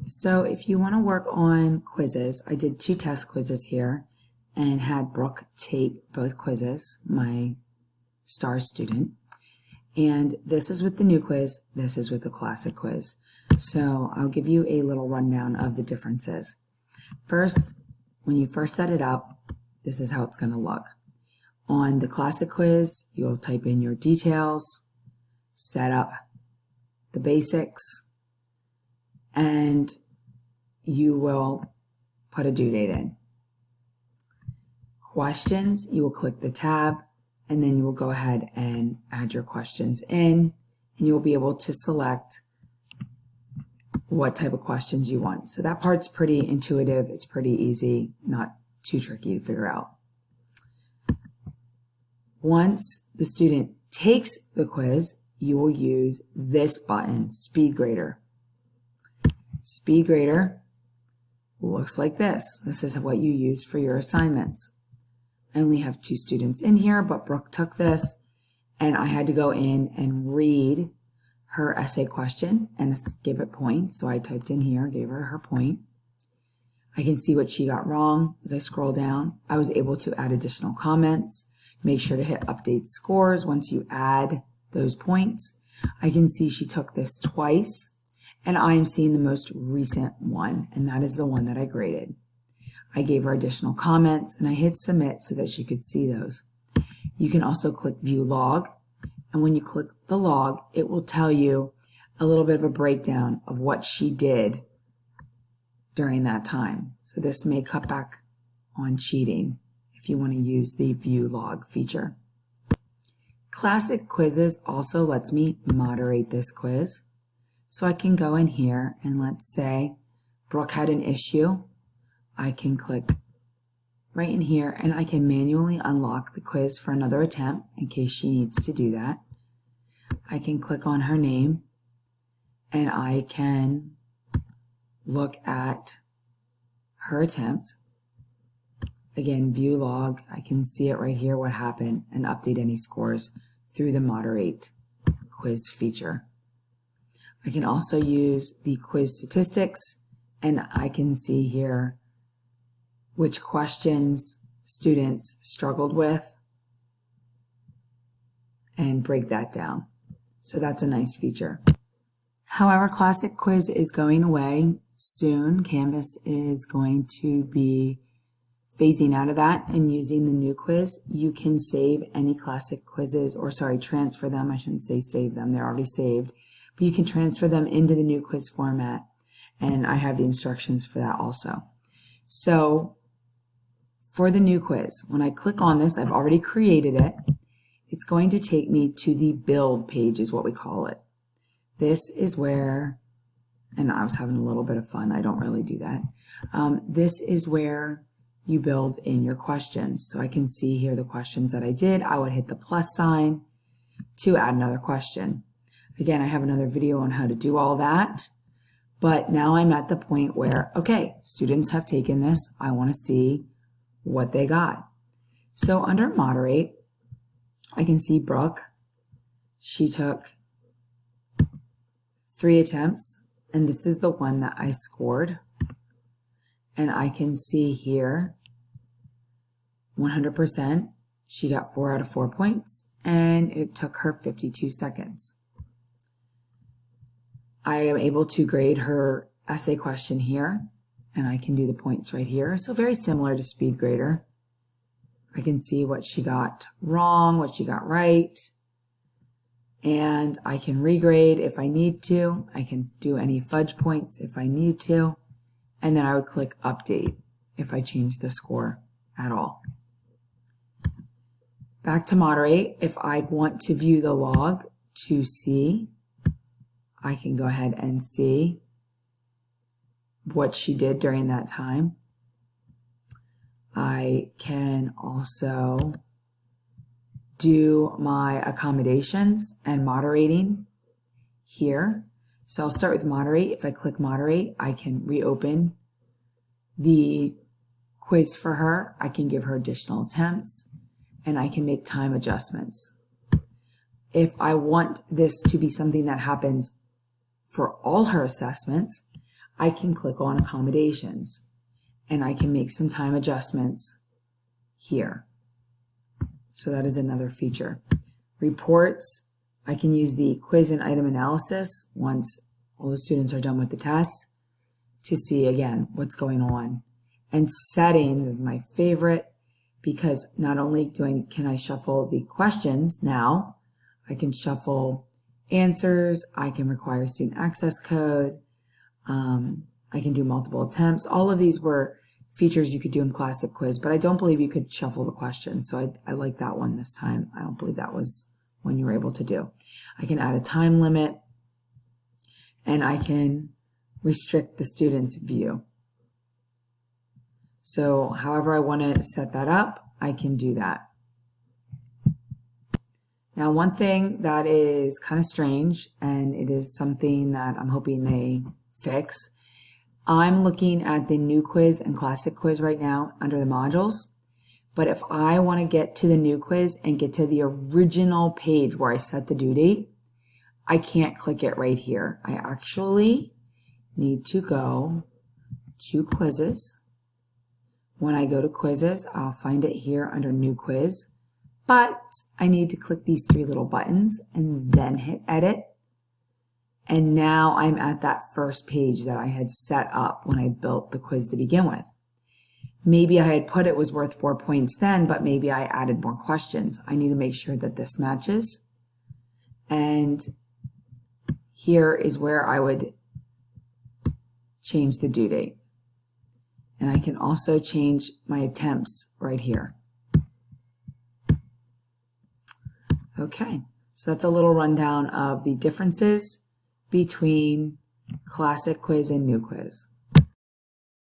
So if you want to work on quizzes, I did 2 test quizzes here and had Brooke take both quizzes, my star student. And this is with the new quiz, this is with the classic quiz. So I'll give you a little rundown of the differences. First, when you first set it up, this is how it's going to look. On the classic quiz, you'll type in your details, set up the basics, and you will put a due date in. Questions, you will click the tab, and then you will go ahead and add your questions in, and you will be able to select what type of questions you want. So that part's pretty intuitive, it's pretty easy, not too tricky to figure out. Once the student takes the quiz, you will use this button, Speedgrader. Speedgrader looks like this. This is what you use for your assignments. I only have 2 students in here, but Brooke took this, and I had to go in and read her essay question and give it points. So I typed in here, gave her point. I can see what she got wrong as I scroll down. I was able to add additional comments. Make sure to hit update scores once you add those points. I can see she took this twice, and I'm seeing the most recent one, and that is the one that I graded. I gave her additional comments, and I hit submit so that she could see those. You can also click view log, and when you click the log, it will tell you a little bit of a breakdown of what she did during that time. So this may cut back on cheating if you want to use the view log feature. Classic quizzes also lets me moderate this quiz. So I can go in here and let's say Brooke had an issue. I can click right in here and I can manually unlock the quiz for another attempt in case she needs to do that. I can click on her name and I can look at her attempt. Again, view log, I can see it right here what happened and update any scores through the moderate quiz feature. I can also use the quiz statistics and I can see here which questions students struggled with and break that down. So that's a nice feature. However, classic quiz is going away soon. Canvas is going to be phasing out of that and using the new quiz. You can save any classic quizzes, or transfer them. I shouldn't say save them, they're already saved. But you can transfer them into the new quiz format, and I have the instructions for that also. So for the new quiz, when I click on this, I've already created it. It's going to take me to the build page is what we call it. This is where, and I was having a little bit of fun, I don't really do that. This is where you build in your questions. So I can see here the questions that I did. I would hit the plus sign to add another question. Again, I have another video on how to do all that, but now I'm at the point where, okay, students have taken this. I want to see what they got. So under moderate, I can see Brooke. She took 3 attempts, and this is the one that I scored. And I can see here 100%. She got 4 out of 4 points, and it took her 52 seconds. I am able to grade her essay question here, and I can do the points right here. So very similar to Speedgrader. I can see what she got wrong, what she got right, and I can regrade if I need to. I can do any fudge points if I need to, and then I would click update if I change the score at all. Back to moderate, if I want to view the log to see, I can go ahead and see what she did during that time. I can also do my accommodations and moderating here. So I'll start with moderate. If I click moderate, I can reopen the quiz for her. I can give her additional attempts, and I can make time adjustments. If I want this to be something that happens for all her assessments, I can click on Accommodations and I can make some time adjustments here. So that is another feature. Reports, I can use the quiz and item analysis once all the students are done with the test to see again what's going on. And settings is my favorite because not only can I shuffle the questions now, I can shuffle answers, I can require student access code, I can do multiple attempts. All of these were features you could do in Classic Quiz, but I don't believe you could shuffle the questions. So I like that one this time. I don't believe that was one you were able to do. I can add a time limit and I can restrict the student's view. So however I want to set that up, I can do that. Now, one thing that is kind of strange, and it is something that I'm hoping they fix, I'm looking at the new quiz and classic quiz right now under the modules. But if I want to get to the new quiz and get to the original page where I set the due date, I can't click it right here. I actually need to go to quizzes. When I go to quizzes, I'll find it here under new quiz. But I need to click these three little buttons and then hit edit. And now I'm at that first page that I had set up when I built the quiz to begin with. Maybe I had put it was worth 4 points then, but maybe I added more questions. I need to make sure that this matches. And here is where I would change the due date. And I can also change my attempts right here. Okay, so that's a little rundown of the differences between Classic Quiz and New Quiz.